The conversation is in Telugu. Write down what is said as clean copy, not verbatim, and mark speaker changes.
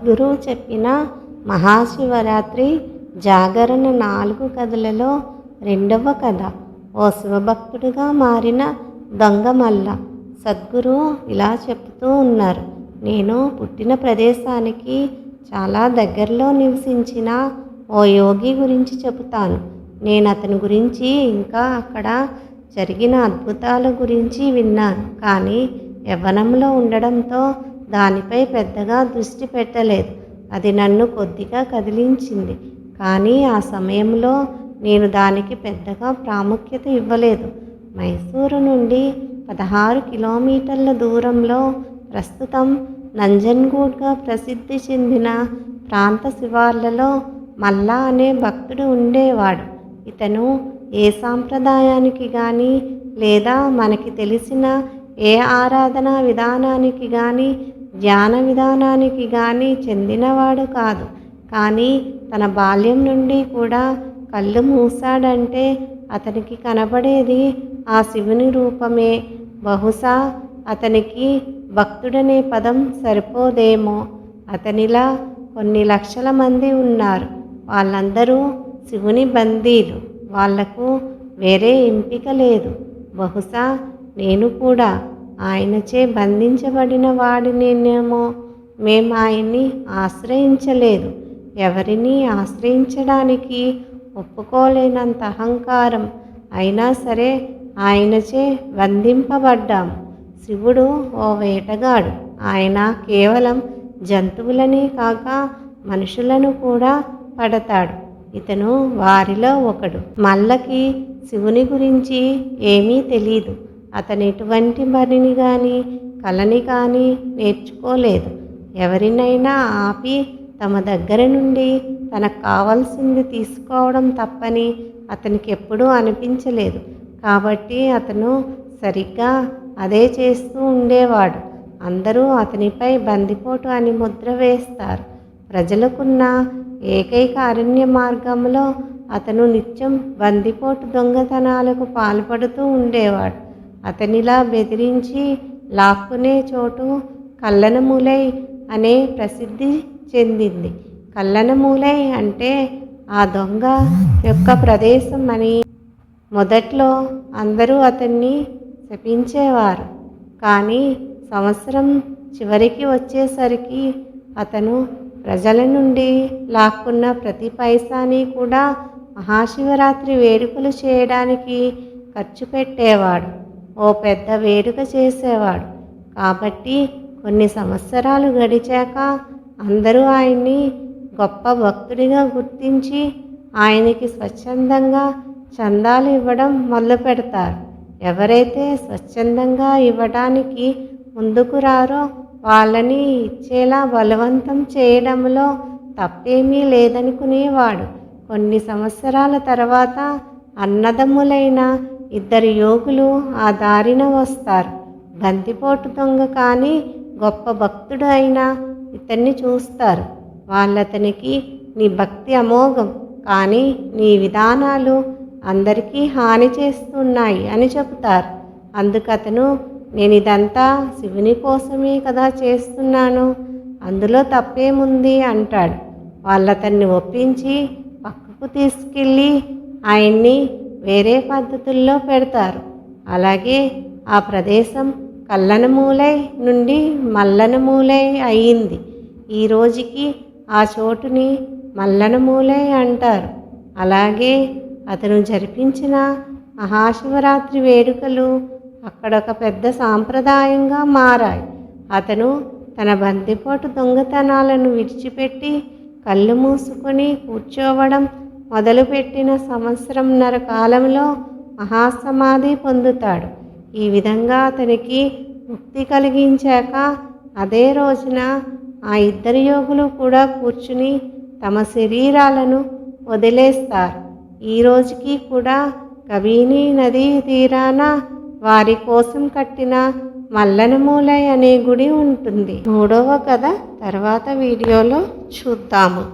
Speaker 1: సద్గురువు చెప్పిన మహాశివరాత్రి జాగరణ 4 కథలలో రెండవ కథ. ఓ శివభక్తుడిగా మారిన దొంగ మల్ల. సద్గురువు ఇలా చెప్తూ ఉన్నారు. నేను పుట్టిన ప్రదేశానికి చాలా దగ్గరలో నివసించిన ఓ యోగి గురించి చెబుతాను. నేను అతని గురించి ఇంకా అక్కడ జరిగిన అద్భుతాల గురించి విన్నాను. కానీ యవ్వనంలో ఉండడంతో దానిపై పెద్దగా దృష్టి పెట్టలేదు. అది నన్ను కొద్దిగా కదిలించింది. కానీ ఆ సమయంలో నేను దానికి పెద్దగా ప్రాముఖ్యత ఇవ్వలేదు. మైసూరు నుండి 16 కిలోమీటర్ల దూరంలో ప్రస్తుతం నంజన్గూడ్గా ప్రసిద్ధి చెందిన ప్రాంత శివార్లలో మల్లా అనే భక్తుడు ఉండేవాడు. ఇతను ఏ సాంప్రదాయానికి కానీ లేదా మనకి తెలిసిన ఏ ఆరాధనా విధానానికి కానీ ధ్యాన విధానానికి కానీ చెందినవాడు కాదు. కానీ తన బాల్యం నుండి కూడా కళ్ళు మూసాడంటే అతనికి కనబడేది ఆ శివుని రూపమే. బహుశా అతనికి భక్తుడనే పదం సరిపోదేమో. అతనిలా కొన్ని లక్షల మంది ఉన్నారు. వాళ్ళందరూ శివుని బందీలు. వాళ్లకు వేరే ఎంపిక లేదు. బహుశా నేను కూడా ఆయనచే బంధించబడిన వాడినేమో. మేము ఆయన్ని ఆశ్రయించలేదు. ఎవరిని ఆశ్రయించడానికి ఒప్పుకోలేనంత అహంకారం. అయినా సరే ఆయనచే బంధింపబడ్డాం. శివుడు ఓ వేటగాడు. ఆయన కేవలం జంతువులనే కాక మనుషులను కూడా పడతాడు. ఇతను వారిలో ఒకడు. మల్లకి శివుని గురించి ఏమీ తెలీదు. అతను ఎటువంటి పనిని కానీ కళని కానీ నేర్చుకోలేదు. ఎవరినైనా ఆపి తమ దగ్గర నుండి తనకు కావాల్సింది తీసుకోవడం తప్పని అతనికి ఎప్పుడూ అనిపించలేదు. కాబట్టి అతను సరిగ్గా అదే చేస్తూ ఉండేవాడు. అందరూ అతనిపై బందిపోటు అని ముద్ర వేస్తారు. ప్రజలకున్న ఏకైక అరణ్య మార్గంలో అతను నిత్యం బందిపోటు దొంగతనాలకు పాల్పడుతూ ఉండేవాడు. అతనిలా బెదిరించి లాక్కునే చోటు కల్లనమూలై అనే ప్రసిద్ధి చెందింది. కల్లనమూలై అంటే ఆ దొంగ యొక్క ప్రదేశం అని. మొదట్లో అందరూ అతన్ని శపించేవారు. కానీ సంవత్సరం చివరికి వచ్చేసరికి అతను ప్రజల నుండి లాక్కున్న ప్రతి పైసాని కూడా మహాశివరాత్రి వేడుకలు చేయడానికి ఖర్చు పెట్టేవాడు. ఓ పెద్ద వేడుక చేసేవాడు. కాబట్టి కొన్ని సంవత్సరాలు గడిచాక అందరూ ఆయన్ని గొప్ప భక్తుడిగా గుర్తించి ఆయనకి స్వచ్ఛందంగా చందాలు ఇవ్వడం మొదలు పెడతారు. ఎవరైతే స్వచ్ఛందంగా ఇవ్వడానికి ముందుకు రారో వాళ్ళని ఇచ్చేలా బలవంతం చేయడంలో తప్పేమీ లేదనుకునేవాడు. కొన్ని సంవత్సరాల తర్వాత అన్నదమ్ములైన 2 యోగులు ఆ దారిన వస్తారు. బంతిపోటు దొంగ కానీ గొప్ప భక్తుడు అయిన ఇతన్ని చూస్తారు. వాళ్ళతనికి నీ భక్తి అమోఘం, కానీ నీ విధానాలు అందరికీ హాని చేస్తున్నాయి అని చెబుతారు. అందుకతను నేను ఇదంతా శివుని కోసమే కదా చేస్తున్నాను, అందులో తప్పేముంది అంటాడు. వాళ్ళతన్ని ఒప్పించి పక్కకు తీసుకెళ్ళి ఆయన్ని వేరే పద్ధతుల్లో పెడతారు. అలాగే ఆ ప్రదేశం కల్లనమూలై నుండి మల్లనమూలై అయ్యింది. ఈ రోజుకి ఆ చోటుని మల్లనమూలై అంటారు. అలాగే అతను జరిపించిన మహాశివరాత్రి వేడుకలు అక్కడొక పెద్ద సాంప్రదాయంగా మారాయి. అతను తన బందిపోటు దొంగతనాలను విడిచిపెట్టి కళ్ళు మూసుకొని కూర్చోవడం మొదలుపెట్టిన సంవత్సరంన్నర కాలంలో మహాసమాధి పొందుతాడు. ఈ విధంగా అతనికి ముక్తి కలిగించాక అదే రోజున ఆ 2 యోగులు కూడా కూర్చుని తమ శరీరాలను వదిలేస్తారు. ఈ రోజుకి కూడా కబీని నదీ తీరాన వారి కోసం కట్టిన మల్లనమూలై అనే గుడి ఉంటుంది. 3వ కథ తర్వాత వీడియోలో చూద్దాము.